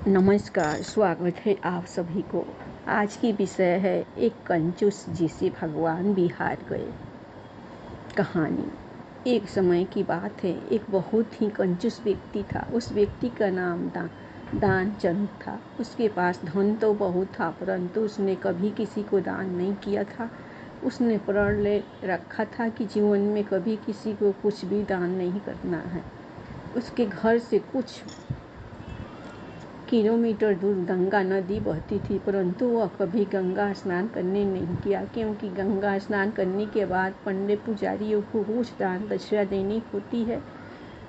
नमस्कार, स्वागत है आप सभी को। आज की विषय है एक कंजूस जिसे भगवान भी हार गए। कहानी। एक समय की बात है, एक बहुत ही कंजूस व्यक्ति था। उस व्यक्ति का नाम दानचंद था। उसके पास धन तो बहुत था, परंतु उसने कभी किसी को दान नहीं किया था। उसने प्रण ले रखा था कि जीवन में कभी किसी को कुछ भी दान नहीं करना है। उसके घर से कुछ किलोमीटर दूर गंगा नदी बहती थी, परंतु वह कभी गंगा स्नान करने नहीं गया, क्योंकि गंगा स्नान करने के बाद पंडित पुजारियों को कुछ दान दक्षिणा देनी होती है।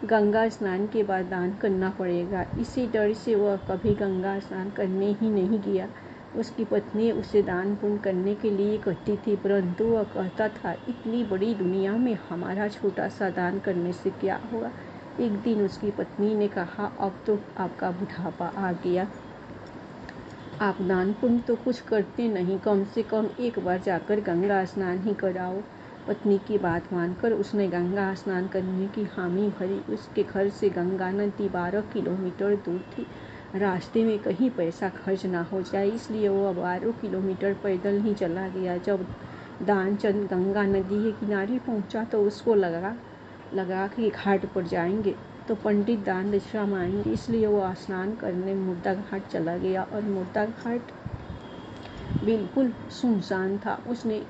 गंगा स्नान के बाद दान करना पड़ेगा। इसी डर से वह कभी गंगा स्नान करने ही नहीं गया। उसकी पत्नी उसे दान पुण्य करने के लिए कहती थी, परंतु वह कहता था, इतनी बड़ी दुनिया में हमारा छोटा सा दान करने से क्या होगा। एक दिन उसकी पत्नी ने कहा, अब तो आपका बुढ़ापा आ गया, आप दान पुण्य तो कुछ करते नहीं, कम से कम एक बार जाकर गंगा स्नान ही कराओ। पत्नी की बात मानकर उसने गंगा स्नान करने की हामी भरी। उसके घर से गंगा नदी 12 किलोमीटर दूर थी। रास्ते में कहीं पैसा खर्च ना हो जाए, इसलिए वह 12 किलोमीटर पैदल ही चला गया। जब दानचंद गंगा नदी के किनारे पहुंचा तो उसको लगा कि घाट पर जाएंगे तो पंडित दान दक्षिणा मांगेंगे, इसलिए वह स्नान करने मुर्दा घाट चला गया। और मुर्दा घाट बिल्कुल सुनसान था। उसने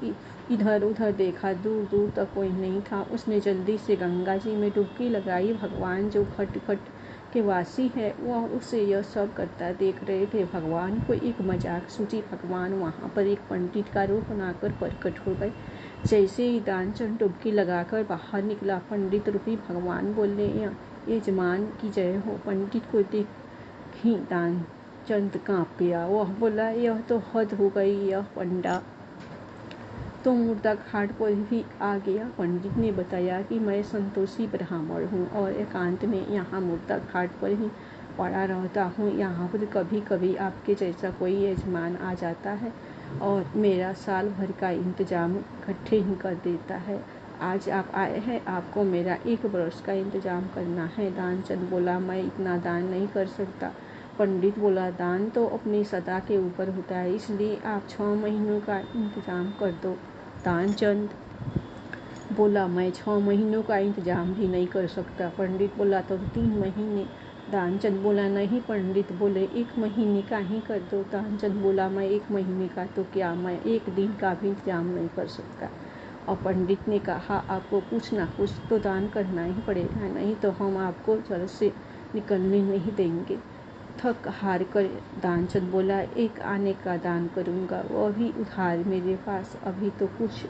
इधर उधर देखा, दूर दूर तक कोई नहीं था। उसने जल्दी से गंगा जी में डुबकी लगाई। भगवान जो खटखट के वासी है, वह उसे यह सब करता देख रहे थे। भगवान को एक मजाक सूझी। भगवान वहाँ पर एक पंडित का रूप बनाकर प्रकट हो गए। जैसे ही दानचंद डुबकी लगाकर बाहर निकला, पंडित रूपी भगवान बोले, यजमान की जय हो। पंडित को देख ही दानचंद कांप गया। वह बोला, यह तो हद हो गई, यह पंडा तो मुर्दा घाट पर भी आ गया। पंडित ने बताया कि मैं संतोषी ब्राह्मण हूँ और एकांत में यहाँ मुर्दा घाट पर ही पड़ा रहता हूँ। यहाँ पर कभी कभी आपके जैसा कोई यजमान आ जाता है और मेरा साल भर का इंतजाम इकट्ठे ही कर देता है। आज आप आए हैं, आपको मेरा 1 वर्ष का इंतजाम करना है। दानचंद बोला, मैं इतना दान नहीं कर सकता। पंडित बोला, दान तो अपनी सदा के ऊपर होता है, इसलिए आप 6 महीनों का इंतजाम कर दो। दानचंद बोला, मैं 6 महीनों का इंतजाम भी नहीं कर सकता। पंडित बोला, तो 3 महीने। दानचंद बोला, नहीं। पंडित बोले, 1 महीने का ही कर दो। दानचंद बोला, मैं 1 महीने का तो क्या, मैं 1 दिन का भी इंतजाम नहीं कर सकता। और पंडित ने कहा, आपको कुछ ना कुछ तो दान करना ही पड़ेगा, नहीं तो हम आपको जल से निकलने नहीं देंगे। थक हार कर दानचंद बोला, 1 आने का दान करूँगा, वो भी उधार। मेरे पास अभी तो कुछ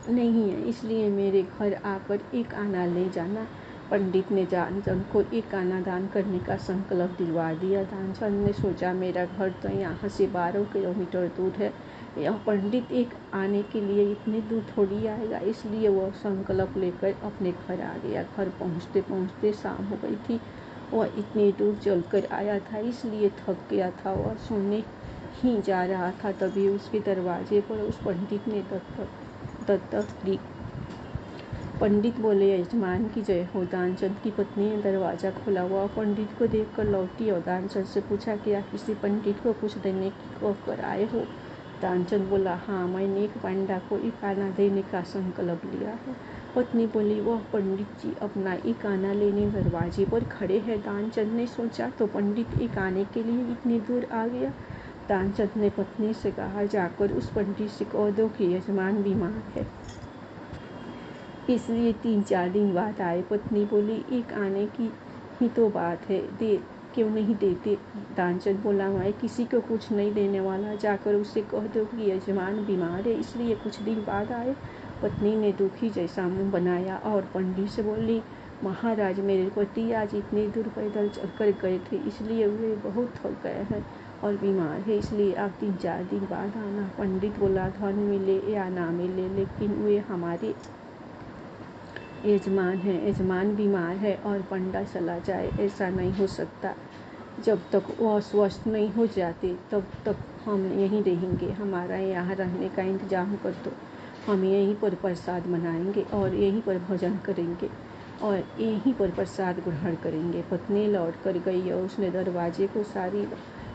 नहीं है, इसलिए मेरे घर आकर 1 आना ले जाना। पंडित ने दानचंद को 1 आना दान करने का संकल्प दिलवा दिया। दानचंद ने सोचा, मेरा घर तो यहाँ से 12 किलोमीटर दूर है, यह पंडित 1 आने के लिए इतनी दूर थोड़ी आएगा, इसलिए वह संकल्प लेकर अपने घर आ गया। घर पहुँचते पहुँचते शाम हो गई थी। वह इतनी दूर चलकर आया था, इसलिए थक गया था। वह सोने ही जा रहा था, तभी उसके दरवाजे पर उस पंडित ने दस्तक दी। पंडित बोले, यजमान की जय हो। दानचंद की पत्नी ने दरवाजा खोला। वह पंडित को देखकर लौटी और दानचंद से पूछा, क्या किसी पंडित को कुछ देने की कहकर आए हो। दानचंद बोला, हाँ, मैंने एक पंडा को 1 आना देने का संकल्प लिया है। पत्नी बोली, वह पंडित जी अपना 1 आना लेने दरवाजे पर खड़े हैं। दानचंद ने सोचा, तो पंडित 1 आने के लिए इतनी दूर आ गया। दानचंद ने पत्नी से कहा, जाकर उस पंडित से कह दो कि यजमान बीमार है, इसलिए 3-4 दिन बाद आए। पत्नी बोली, 1 आने की ही तो बात है, दे क्यों नहीं देते। दानचंद बोला, मैं किसी को कुछ नहीं देने वाला, जाकर उसे कह दो कि यजमान बीमार है, इसलिए कुछ दिन बाद आए। पत्नी ने दुखी जैसा मुंह बनाया और पंडित से बोली, महाराज, मेरे पति आज इतनी दूर पैदल चलकर गए थे, इसलिए वे बहुत थक गए हैं और बीमार है, इसलिए आप 3-4 दिन बाद आना। पंडित बोला, धन मिले या ना मिले, लेकिन वे हमारे यजमान है। यजमान बीमार है और पंडा चला जाए, ऐसा नहीं हो सकता। जब तक वह स्वस्थ नहीं हो जाते तब तक हम यहीं रहेंगे। हमारा यहाँ रहने का इंतजाम कर दो, हम यहीं पर प्रसाद बनाएंगे और यहीं पर भोजन करेंगे। और यहीं पर प्रसाद ग्रहण करेंगे। पत्नी लौट कर गई और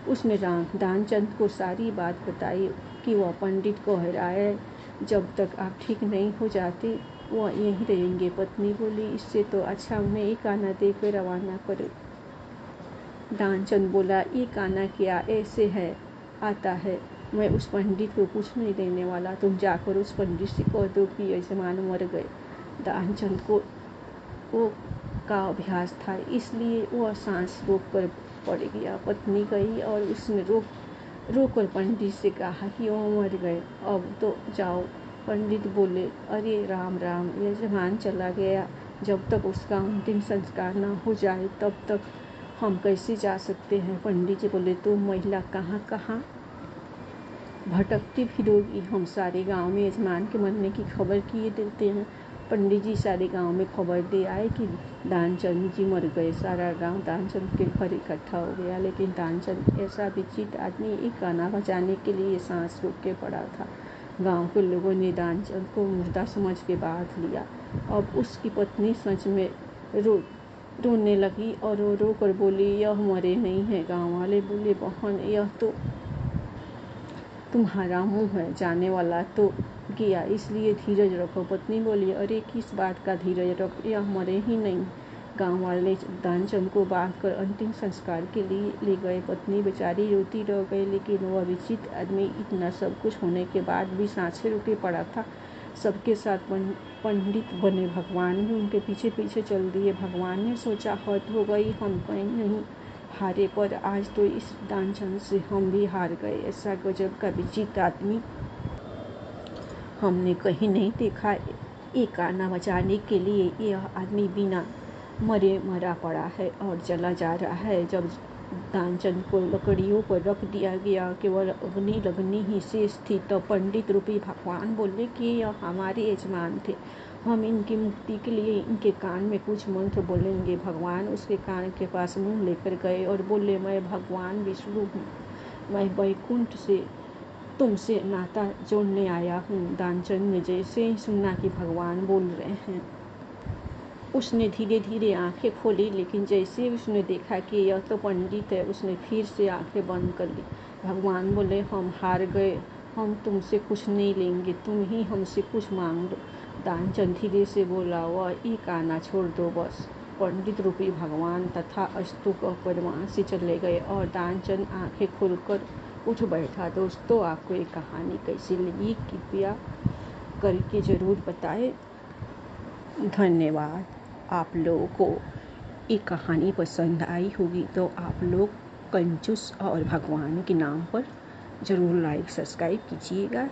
उसने दानचंद को सारी बात बताई कि वह पंडित कह रहा है जब तक आप ठीक नहीं हो जाते वह यहीं रहेंगे। पत्नी बोली, इससे तो अच्छा उन्हें एक आना देकर रवाना करो। दानचंद बोला, एक आना क्या ऐसे है आता है, मैं उस पंडित को कुछ नहीं देने वाला, तुम जाकर उस पंडित से कह दो कि यजमान मर गए। दानचंद को वो का अभ्यास था, इसलिए वह सांस रोक कर पड़ गया। पत्नी गई और उसने रोक कर पंडित से कहा कि वो मर गए, अब तो जाओ। पंडित बोले, अरे राम राम, यजमान चला गया, जब तक उसका अंतिम संस्कार न हो जाए तब तक हम कैसे जा सकते हैं। पंडित जी बोले, तुम महिला कहाँ कहाँ भटकती फिरोगी, हम सारे गांव में यजमान के मरने की खबर किए देते हैं। पंडित जी सारे गांव में खबर दे आए कि दानचंद जी मर गए। सारा गांव दानचंद के घर इकट्ठा हो गया, लेकिन दानचंद ऐसा विचित्र आदमी एक गाना बजाने के लिए सांस रोक के पड़ा था। गांव के लोगों ने दानचंद को मुर्दा समझ के बांध लिया। अब उसकी पत्नी सच में रोने लगी और रो कर बोली, यह मरे नहीं है। गाँव वाले बोले, बहन यह तो तुम्हारा मुँह है, जाने वाला तो गया, इसलिए धीरज रखो। पत्नी बोली, अरे किस बात का धीरज रखो, यह मरे ही नहीं। गांव वाले दानचंद को बांधकर अंतिम संस्कार के लिए ले गए। पत्नी बेचारी रोती रह गई, लेकिन वह विचित्र आदमी इतना सब कुछ होने के बाद भी सांसें रोके पड़ा था। सबके साथ पंडित बने, भगवान भी उनके पीछे पीछे चल दिए। भगवान ने सोचा, हद हो गई, हम कहीं नहीं हारे, पर आज तो इस दानचंद से हम भी हार गए। ऐसा गजब का विचित्र आदमी हमने कहीं नहीं देखा। एक गाना बजाने के लिए यह आदमी बिना मरे मरा पड़ा है और चला जा रहा है। जब दानचंद को लकड़ियों पर रख दिया गया, केवल अग्नि लगनी ही शेष थी, तो पंडित रूपी भगवान बोले कि यह हमारे यजमान थे, हम इनकी मुक्ति के लिए इनके कान में कुछ मंत्र बोलेंगे। भगवान उसके कान के पास मुंह लेकर गए और बोले, मैं भगवान विष्णु हूँ, मैं वैकुंठ से तुमसे नाता जोड़ने आया हूँ। दानचंद ने जैसे ही सुना कि भगवान बोल रहे हैं, उसने धीरे धीरे आंखें खोली, लेकिन जैसे ही उसने देखा कि यह तो पंडित है, उसने फिर से आंखें बंद कर ली। भगवान बोले, हम हार गए, हम तुमसे कुछ नहीं लेंगे, तुम ही हमसे कुछ मांग लो। दानचंद धीरे से बोला, वह एक आना छोड़ दो बस। पंडित रूपी भगवान तथा अस्तु कहकर वहाँ से चले गए और दानचंद आंखें खोलकर उठ बैठा। दोस्तों, आपको ये कहानी कैसी लगी कृपया करके ज़रूर बताएं। धन्यवाद। आप लोगों को ये कहानी पसंद आई होगी तो आप लोग कंजूस और भगवान के नाम पर ज़रूर लाइक सब्सक्राइब कीजिएगा।